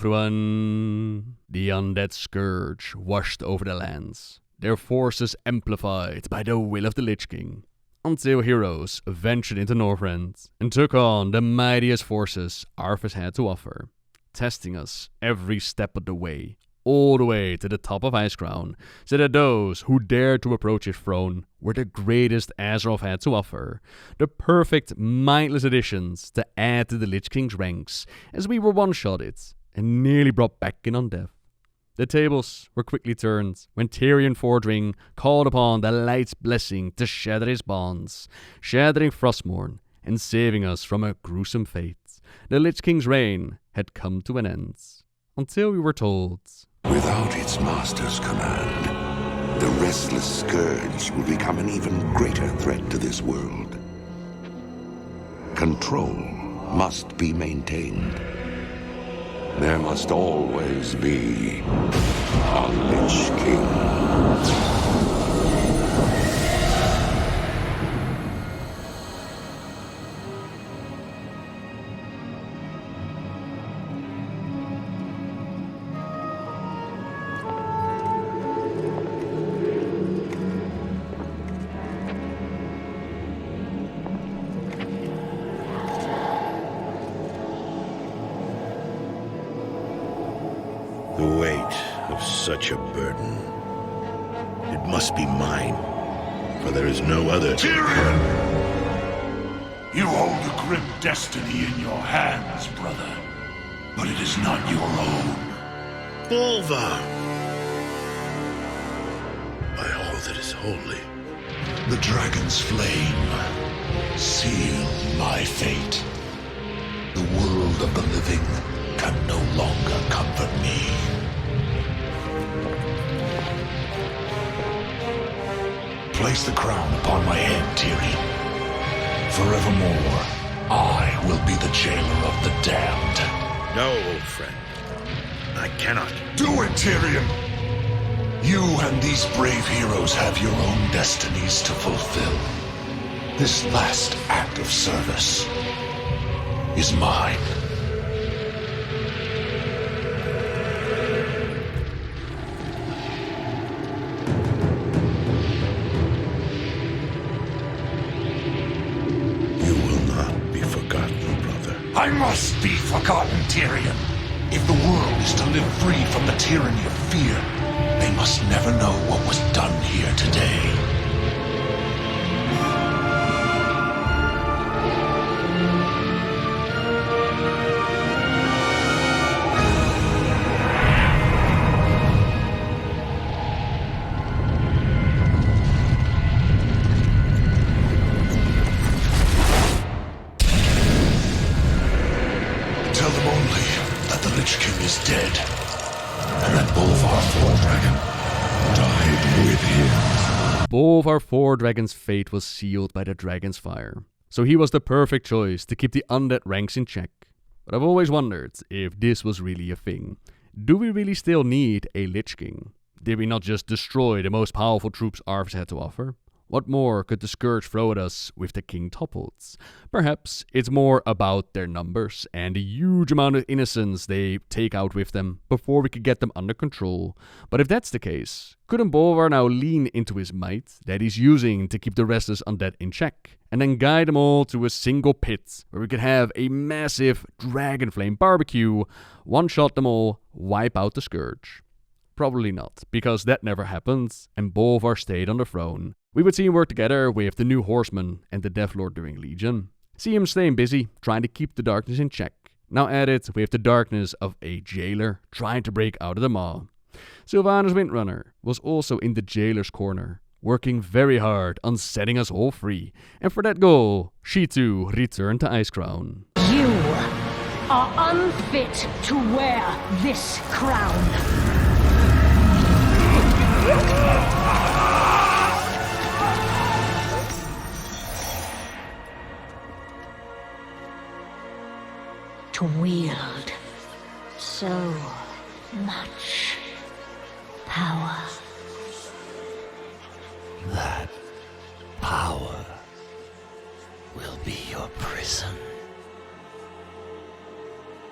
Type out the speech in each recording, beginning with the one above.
everyone. The undead Scourge washed over the lands, their forces amplified by the will of the Lich King, until heroes ventured into Northrend and took on the mightiest forces Arthas had to offer, testing us every step of the way, all the way to the top of Icecrown, so that those who dared to approach his throne were the greatest Azeroth had to offer, the perfect mindless additions to add to the Lich King's ranks, as we were one-shotted and nearly brought back in on death. The tables were quickly turned when Tyrion Fordring called upon the Light's blessing to shatter his bonds, shattering Frostmourne and saving us from a gruesome fate. The Lich King's reign had come to an end, until we were told, without its master's command, the restless Scourge will become an even greater threat to this world. Control must be maintained. There must always be a Lich King. The weight of such a burden. It must be mine, for there is no other. Tyrion! You hold a grim destiny in your hands, brother. But it is not your own. Bolvar! By all that is holy. The dragon's flame. Seal my fate. The world of the living can no longer comfort me. Place the crown upon my head, Tyrion. Forevermore, I will be the jailer of the damned. No, old friend. I cannot. Do it, Tyrion! You and these brave heroes have your own destinies to fulfill. This last act of service is mine. I must be forgotten, Tyrion. If the world is to live free from the tyranny of fear, they must never know what was done here today. Tell them only that the Lich King is dead, and that Bolvar Fordragon died with him. Bolvar Fordragon's fate was sealed by the dragon's fire, so he was the perfect choice to keep the undead ranks in check. But I've always wondered if this was really a thing. Do we really still need a Lich King? Did we not just destroy the most powerful troops Arthas had to offer? What more could the Scourge throw at us with the king toppled? Perhaps it's more about their numbers and the huge amount of innocence they take out with them before we could get them under control. But if that's the case, couldn't Bolvar now lean into his might that he's using to keep the restless undead in check, and then guide them all to a single pit where we could have a massive dragon flame barbecue, one-shot them all, wipe out the Scourge? Probably not, because that never happened, and Bolvar stayed on the throne. We would see him work together with the new horseman and the Death Lord during Legion. See him staying busy, trying to keep the darkness in check. Now added with the darkness of a jailer trying to break out of the maw. Sylvanas Windrunner was also in the jailer's corner, working very hard on setting us all free. And for that goal, she too returned to Icecrown. You are unfit to wear this crown. To wield so much power. That power will be your prison.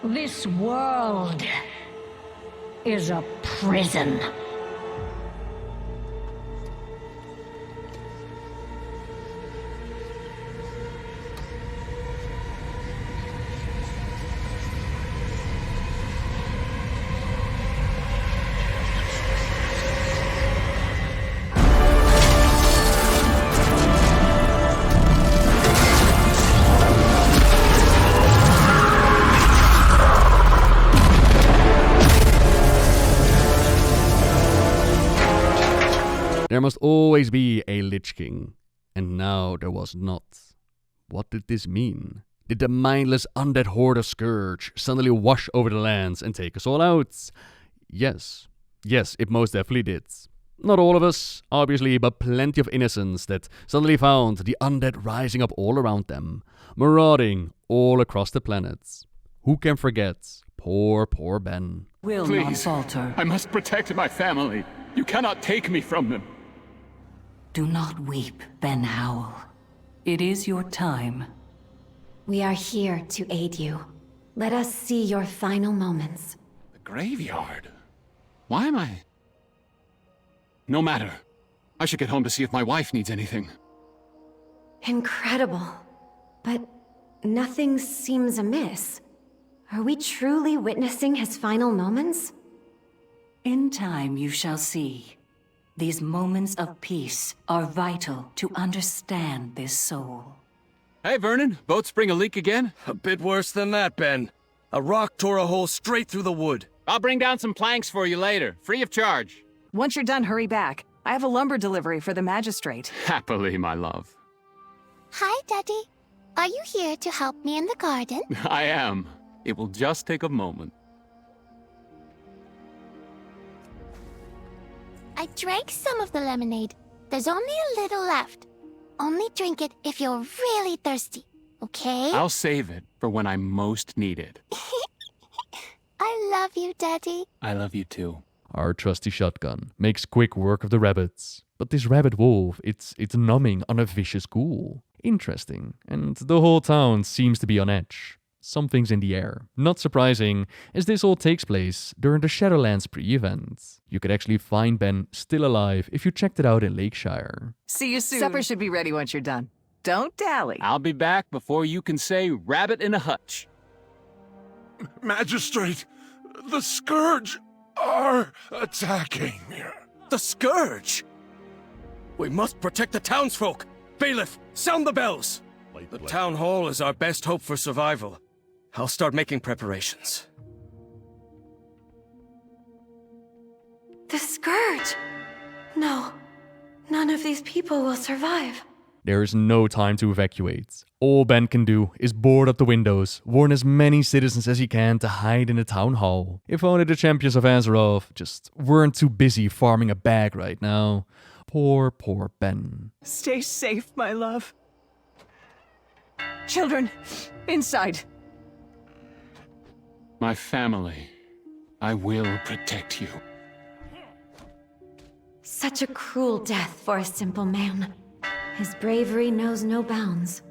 This world is a prison. There must always be a Lich King, and now there was not. What did this mean? Did the mindless undead horde of Scourge suddenly wash over the lands and take us all out? Yes. Yes, it most definitely did. Not all of us, obviously, but plenty of innocents that suddenly found the undead rising up all around them, marauding all across the planets. Who can forget poor Ben? Will Please, not falter. I must protect my family. You cannot take me from them. Do not weep, Ben Howell. It is your time. We are here to aid you. Let us see your final moments. The graveyard? Why am I... No matter. I should get home to see if my wife needs anything. Incredible. But nothing seems amiss. Are we truly witnessing his final moments? In time you shall see. These moments of peace are vital to understand this soul. Hey, Vernon. Boat spring a leak again? A bit worse than that, Ben. A rock tore a hole straight through the wood. I'll bring down some planks for you later, free of charge. Once you're done, hurry back. I have a lumber delivery for the magistrate. Happily, my love. Hi, Daddy. Are you here to help me in the garden? I am. It will just take a moment. I drank some of the lemonade. There's only a little left. Only drink it if you're really thirsty, okay? I'll save it for when I most need it. I love you, Daddy. I love you too. Our trusty shotgun makes quick work of the rabbits. But this rabbit wolf, it's numbing on a vicious ghoul. Interesting. And the whole town seems to be on edge. Something's in the air. Not surprising, as this all takes place during the Shadowlands pre-event. You could actually find Ben still alive if you checked it out in Lakeshire. See you soon. Supper should be ready once you're done. Don't dally. I'll be back before you can say rabbit in a hutch. Magistrate, the Scourge are attacking. The Scourge! We must protect the townsfolk. Bailiff, sound the bells. The town hall is our best hope for survival. I'll start making preparations. The Scourge! No, none of these people will survive. There is no time to evacuate. All Ben can do is board up the windows, warn as many citizens as he can to hide in the town hall. If only the champions of Azeroth just weren't too busy farming a bag right now. Poor Ben. Stay safe, my love. Children, inside. My family. I will protect you. Such a cruel death for a simple man. His bravery knows no bounds.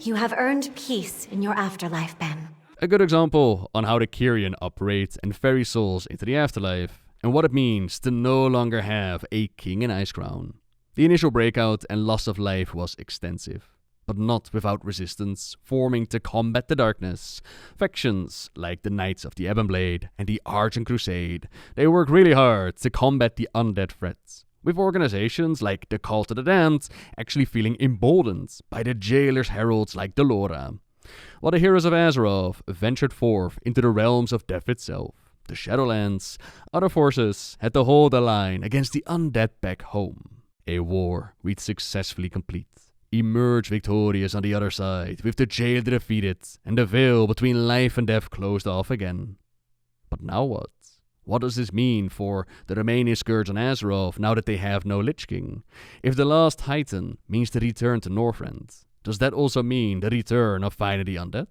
You have earned peace in your afterlife, Ben. A good example on how the Kyrian operate and ferry souls into the afterlife, and what it means to no longer have a king in Icecrown. The initial breakout and loss of life was extensive, but not without resistance forming to combat the darkness. Factions like the Knights of the Ebonblade and the Argent Crusade, they work really hard to combat the undead threats, with organizations like the Cult of the Damned actually feeling emboldened by the Jailer's heralds like Delora. While the heroes of Azeroth ventured forth into the realms of death itself, the Shadowlands, other forces had to hold the line against the undead back home. A war we'd successfully complete. Emerge victorious on the other side, with the Jailer defeated and the veil between life and death closed off again. But now what? What does this mean for the remaining Scourge on Azeroth now that they have no Lich King? If the last Titan means the return to Northrend, does that also mean the return of finally undead?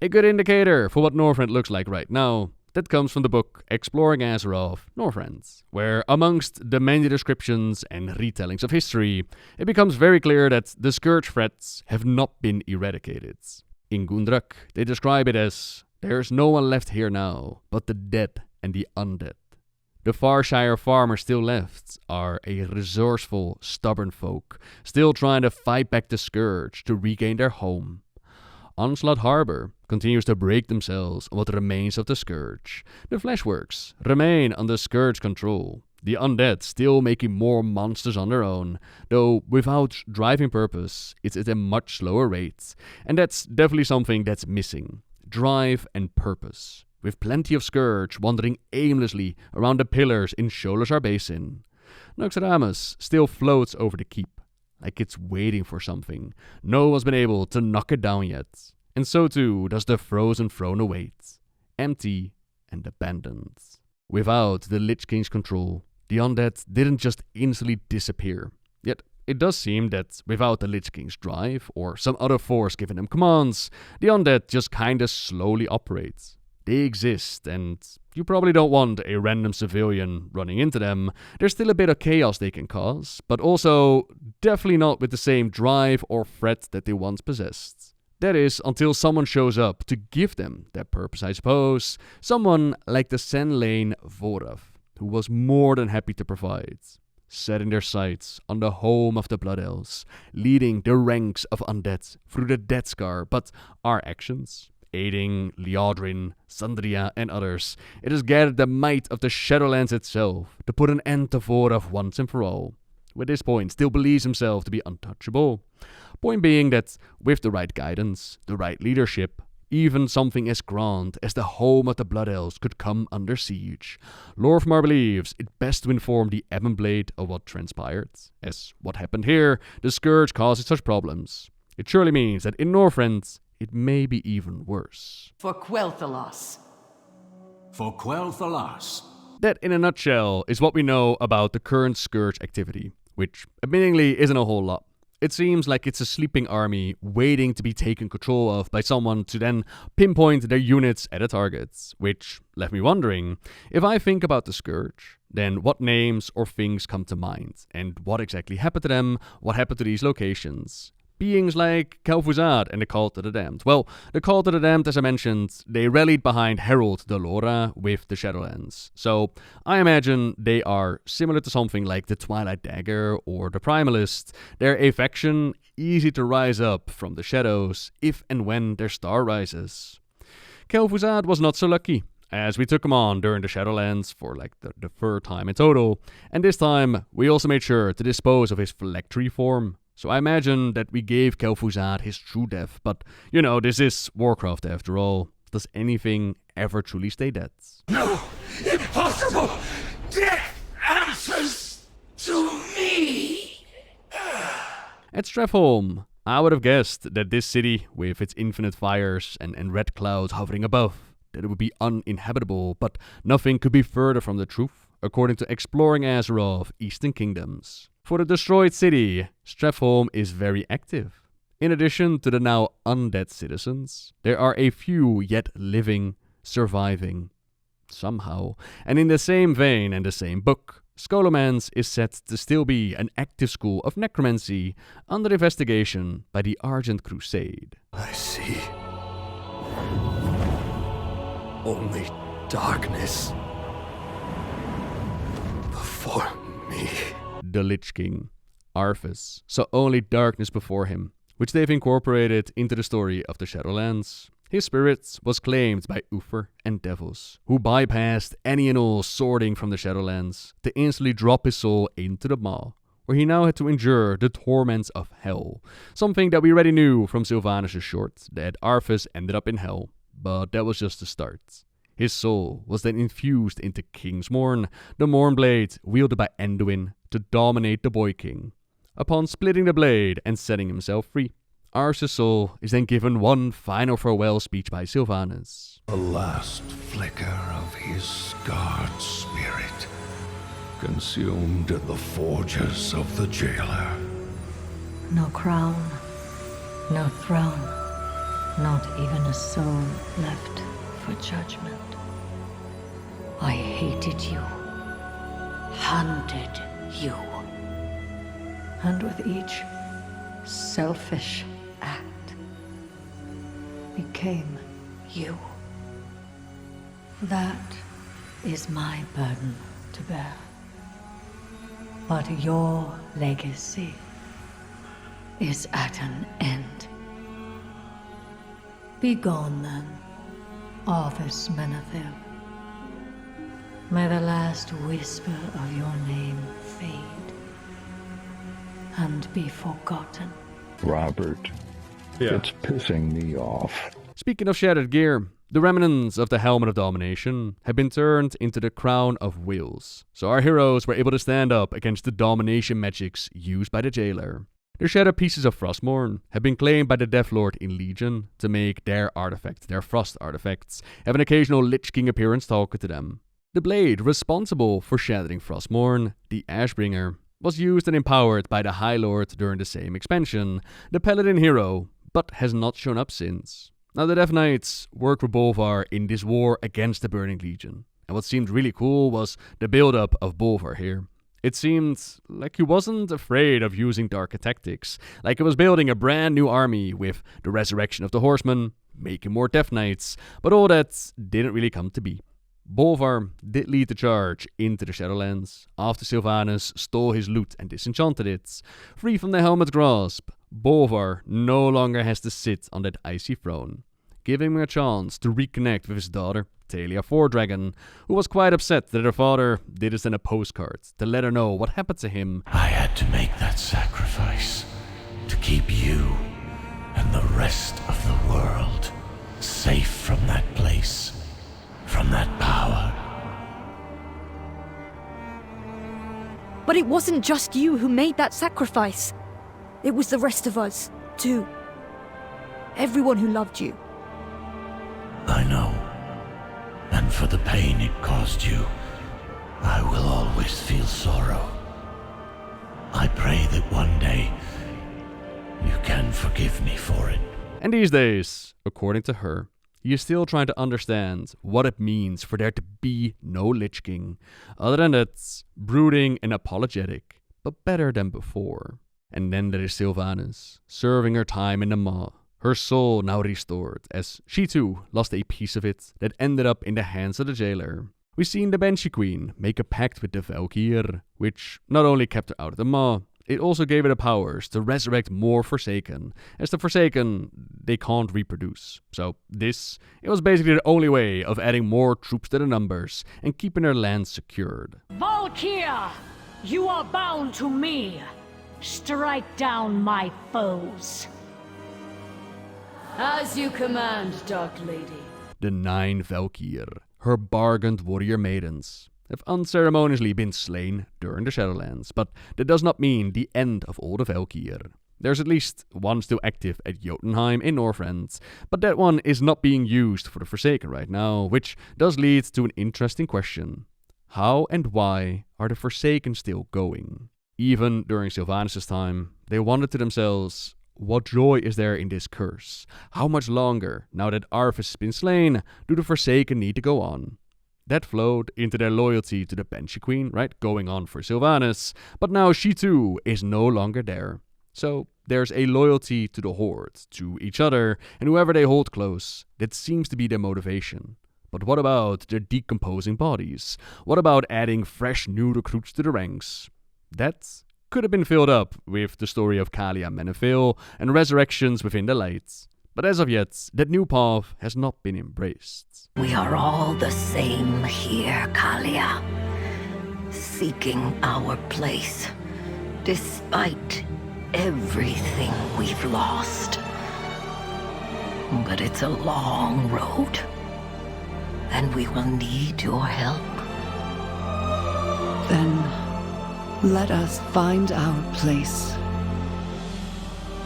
A good indicator for what Northrend looks like right now, that comes from the book Exploring Azeroth, Northrend, where amongst the many descriptions and retellings of history, it becomes very clear that the Scourge threats have not been eradicated. In Gundrak, they describe it as, "There's no one left here now, but the dead and the undead. The Farshire farmers still left are a resourceful, stubborn folk, still trying to fight back the Scourge to regain their home. Onslaught Harbor continues to break themselves on what remains of the Scourge. The Fleshworks remain under Scourge control. The undead still making more monsters on their own, though without driving purpose, it's at a much slower rate. And that's definitely something that's missing. Drive and purpose. With plenty of Scourge wandering aimlessly around the pillars in Sholazar Basin. Noxramas still floats over the keep, like it's waiting for something. No one's been able to knock it down yet. And so too does the frozen throne await, empty and abandoned. Without the Lich King's control, the undead didn't just instantly disappear. Yet it does seem that without the Lich King's drive, or some other force giving them commands, the undead just kinda slowly operates. They exist, and you probably don't want a random civilian running into them. There's still a bit of chaos they can cause, but also definitely not with the same drive or threat that they once possessed. That is, until someone shows up to give them that purpose, I suppose. Someone like the Sen Lane Vorath, who was more than happy to provide. Setting their sights on the home of the Blood Elves, leading the ranks of undead through the Death Scar, but our actions, aiding Liadrin, Sandria, and others, it has gathered the might of the Shadowlands itself to put an end to Vorath once and for all. At this point, still believes himself to be untouchable. Point being that with the right guidance, the right leadership, even something as grand as the home of the Blood Elves could come under siege. Lor'themar believes it best to inform the Ebonblade of what transpired, as what happened here, the Scourge causes such problems. It surely means that in Northrend, it may be even worse. For Quel'thelas. For Quel'thelas. That, in a nutshell, is what we know about the current Scourge activity, which, admittingly, isn't a whole lot. It seems like it's a sleeping army waiting to be taken control of by someone to then pinpoint their units at a target, which left me wondering, if I think about the Scourge, then what names or things come to mind, and what exactly happened to them, what happened to these locations? Beings like Kel'thuzad and the Cult of the Damned. Well, the Cult of the Damned, as I mentioned, they rallied behind Herald the Lora with the Shadowlands. So I imagine they are similar to something like the Twilight Dagger or the Primalist. They're a faction easy to rise up from the shadows if and when their star rises. Kel'thuzad was not so lucky, as we took him on during the Shadowlands for like the third time in total, and this time we also made sure to dispose of his phylactery form. So I imagine that we gave Kel'thuzad his true death, but, you know, this is Warcraft after all. Does anything ever truly stay dead? No! Impossible! Death answers to me! At Stratholme, I would have guessed that this city, with its infinite fires and red clouds hovering above, that it would be uninhabitable, but nothing could be further from the truth, according to Exploring Azeroth, Eastern Kingdoms. For the destroyed city, Stratholme is very active. In addition to the now undead citizens, there are a few yet living, surviving, somehow. And in the same vein and the same book, Scholomance is said to still be an active school of necromancy under investigation by the Argent Crusade. I see only darkness before me. The Lich King, Arthas, saw only darkness before him, which they've incorporated into the story of the Shadowlands. His spirit was claimed by Uther and devils, who bypassed any and all sorting from the Shadowlands to instantly drop his soul into the maw, where he now had to endure the torments of hell. Something that we already knew from Sylvanas' short, that Arthas ended up in hell, but that was just the start. His soul was then infused into Kingsmorn, the Mornblade wielded by Anduin to dominate the Boy King. Upon splitting the blade and setting himself free, Arthas' soul is then given one final farewell speech by Sylvanas. The last flicker of his scarred spirit, consumed in the forges of the jailer. No crown, no throne, not even a soul left for judgment. I hated you, hunted you, and with each selfish act became you. That is my burden to to bear. But your legacy is at an end. Begone then, Arthas Menethil. May the last whisper of your name fade and be forgotten. Robert, it's pissing me off. Speaking of shattered gear, the remnants of the Helmet of Domination have been turned into the Crown of Wills, so our heroes were able to stand up against the domination magics used by the jailer. The shattered pieces of Frostmourne have been claimed by the Deathlord in Legion to make their artifacts, their frost artifacts, have an occasional Lich King appearance talking to them. The blade responsible for shattering Frostmourne, the Ashbringer, was used and empowered by the High Lord during the same expansion, the Paladin hero, but has not shown up since. Now the Death Knights worked with Bolvar in this war against the Burning Legion, and what seemed really cool was the build-up of Bolvar here. It seemed like he wasn't afraid of using darker tactics, like he was building a brand new army with the resurrection of the Horsemen, making more Death Knights, but all that didn't really come to be. Bolvar did lead the charge into the Shadowlands after Sylvanas stole his loot and disenchanted it. Free from the Helmet's grasp, Bolvar no longer has to sit on that icy throne, giving him a chance to reconnect with his daughter, Talia Fordragon, who was quite upset that her father didn't send a postcard to let her know what happened to him. I had to make that sacrifice to keep you and the rest of the world safe from that place, from that power. But it wasn't just you who made that sacrifice. It was the rest of us, too. Everyone who loved you. I know. And for the pain it caused you, I will always feel sorrow. I pray that one day you can forgive me for it. And these days, according to her, he is still trying to understand what it means for there to be no Lich King. Other than that, brooding and apologetic, but better than before. And then there is Sylvanas, serving her time in the Maw. Her soul now restored, as she too lost a piece of it that ended up in the hands of the jailer. We've seen the Banshee Queen make a pact with the Valkyr, which not only kept her out of the Maw, it also gave her the powers to resurrect more Forsaken, as the Forsaken, they can't reproduce. So it was basically the only way of adding more troops to the numbers and keeping their land secured. Valkyr, you are bound to me. Strike down my foes. As you command, Dark Lady. The 9 Valkyr, her bargained warrior maidens, have unceremoniously been slain during the Shadowlands, but that does not mean the end of all the Valkyr. There's at least one still active at Jotunheim in Northrend, but that one is not being used for the Forsaken right now, which does lead to an interesting question. How and why are the Forsaken still going? Even during Sylvanas' time, they wondered to themselves, what joy is there in this curse? How much longer, now that Arthas has been slain, do the Forsaken need to go on? That flowed into their loyalty to the Banshee Queen, right, going on for Sylvanas, but now she too is no longer there. So there's a loyalty to the Horde, to each other, and whoever they hold close. That seems to be their motivation. But what about their decomposing bodies? What about adding fresh new recruits to the ranks? That could have been filled up with the story of Kalia Menethil and resurrections within the light. But as of yet, that new path has not been embraced. We are all the same here, Kalia. Seeking our place, despite everything we've lost. But it's a long road, and we will need your help. Then let us find our place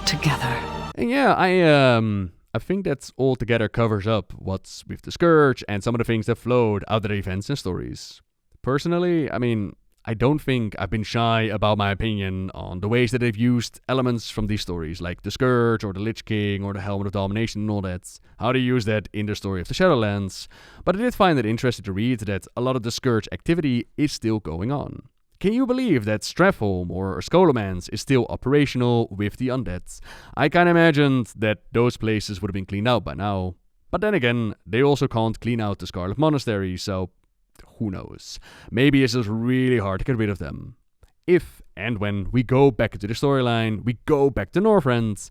together. And yeah, I think that altogether covers up what's with the Scourge and some of the things that flowed out of the events and stories. Personally, I don't think I've been shy about my opinion on the ways that they've used elements from these stories, like the Scourge or the Lich King or the Helmet of Domination and all that, how they use that in the story of the Shadowlands. But I did find it interesting to read that a lot of the Scourge activity is still going on. Can you believe that Stratholme or Skullomance is still operational with the undead? I kinda imagined that those places would have been cleaned out by now. But then again, they also can't clean out the Scarlet Monastery, so who knows? Maybe it's just really hard to get rid of them. If and when we go back into the storyline, we go back to Northrend,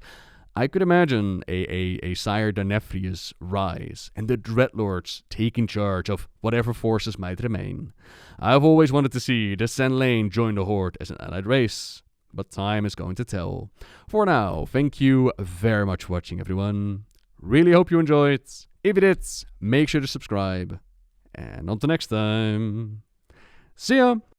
I could imagine a Sire Danefrius rise and the Dreadlords taking charge of whatever forces might remain. I've always wanted to see the Sen Lane join the Horde as an allied race, but time is going to tell. For now, thank you very much for watching, everyone. Really hope you enjoyed. If you did, make sure to subscribe. And until next time, see ya!